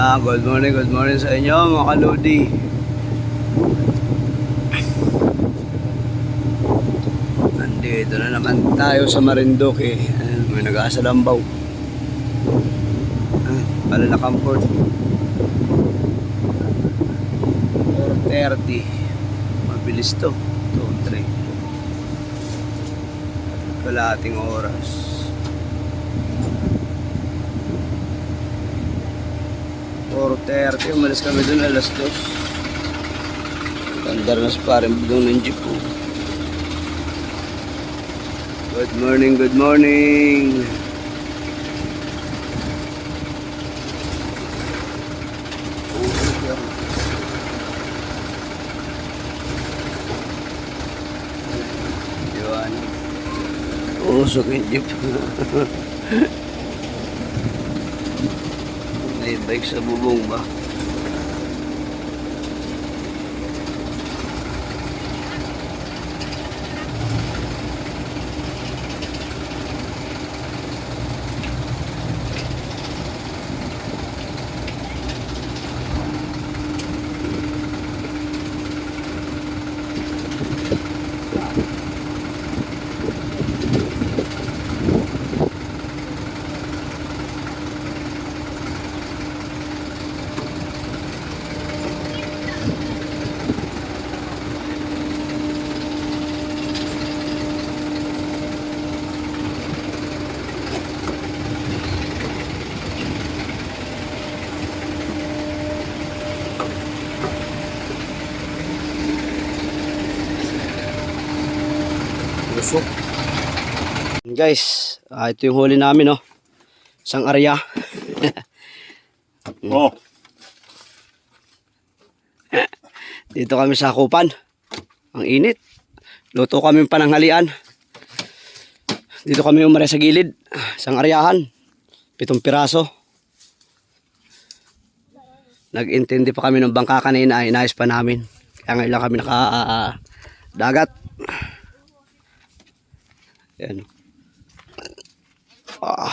Good morning sa inyo mga kalodi. Nandito na naman tayo sa Marinduque. May nag-aasalambaw. Pala na comfort. 4:30. Mabilis to. 2-3. Kalahating oras. Umalis kami dun alas 2. Tandar na pa rin bidong ng jeep po. Good morning, good morning. Yun. Usok yung jeep. May bike sa bubong ba? Lusok. Guys, ito yung huli namin, oh. Isang area. Oh. Dito kami sa Kupan. Ang init. Luto kami pananghalian. Dito kami umare sa gilid. Isang aryahan. 7 piraso. Nag-intindi pa kami ng bangka kanina. Inayos pa namin. Kaya ngayon lang kami dagat. Yan.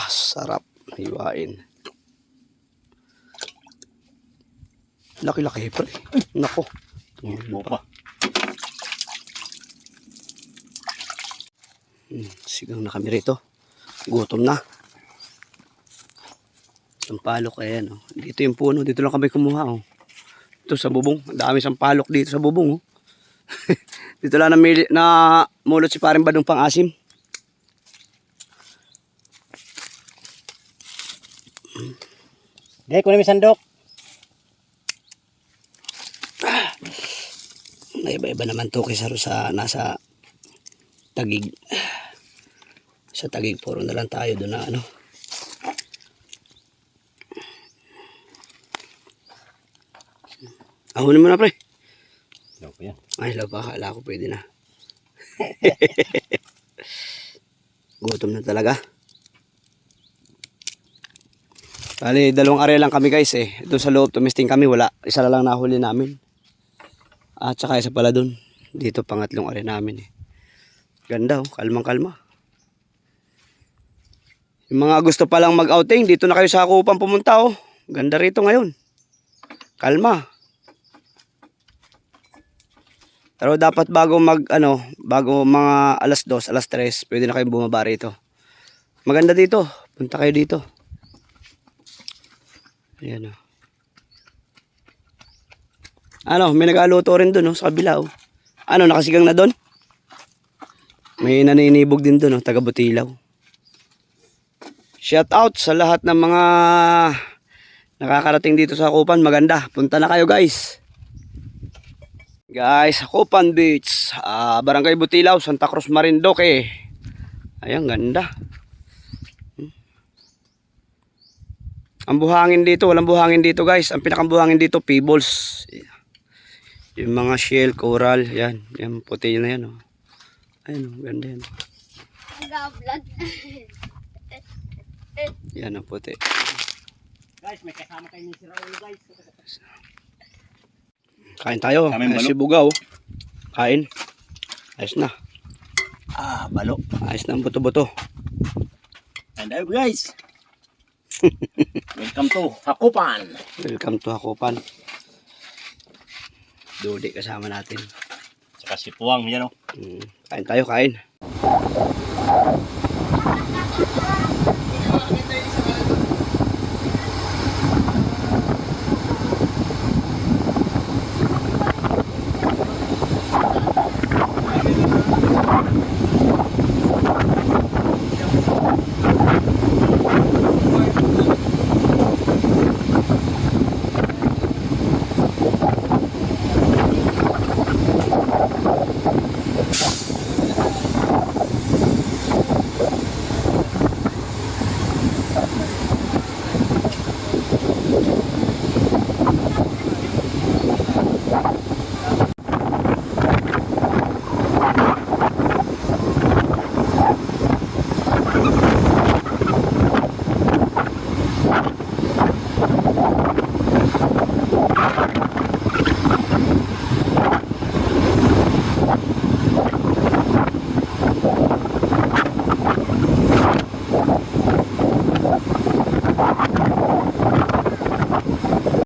Sarap. Hiwain. Laki-laki pre. Nako. Tumulong pa. Sigang na kami rito. Gutom na. Sampalok ayan, oh. Dito yung puno. Dito lang kami kumuha, oh. Ito sa bubong. Ang dami sampalok dito sa bubong, oh. Dito lang na mulot si paring Badong pang-asim. Dek, kunin mo sandok. Iba-iba naman to kaysa sa nasa Tagig. Sa Tagig, puro na lang tayo doon na ano. Ahunin mo na pre. Daw pa yan. Ay, laba, akala ko pwede na. Gutom na talaga. Bali, 2 area lang kami guys eh. Doon sa loob, tumisting kami, wala. Isa na lang nahuli namin. At saka isa pala doon. Dito, pangatlong area namin eh. Ganda oh, kalmang-kalma. Yung mga gusto palang mag-outing, dito na kayo sa Kupan pumunta oh. Ganda rito ngayon. Kalma. Pero dapat bago bago mga alas 2, alas 3, pwede na kayong bumaba rito. Maganda dito. Punta kayo dito. Ayan o. May nag-aluto rin dun, sa kabila, oh. Nakasigang na dun? May naninibog din dun, taga Butilaw. Shout out sa lahat ng mga nakakarating dito sa Kupan. Maganda. Punta na kayo, guys. Guys, Kupan Beach. Barangay Butilaw, Santa Cruz, Marinduque. Ayan, ganda. Ang buhangin dito, walang buhangin dito guys. Ang pinakabuhangin dito, pebbles. Yung mga shell, coral, yan. Yan, puti na yan. Oh. Ayun, ganda yan. Yan ang puti. Guys, may kasama kayo ni Sir Raul guys. Kain tayo. Si Bugaw. Kain. Ayos na. Balo. Ayos na ang buto-buto. And guys. Welcome to Hakupan. Welcome to Hakupan. Dodi kasama natin. Saka si Puwang, yan o. Kain tayo, kain.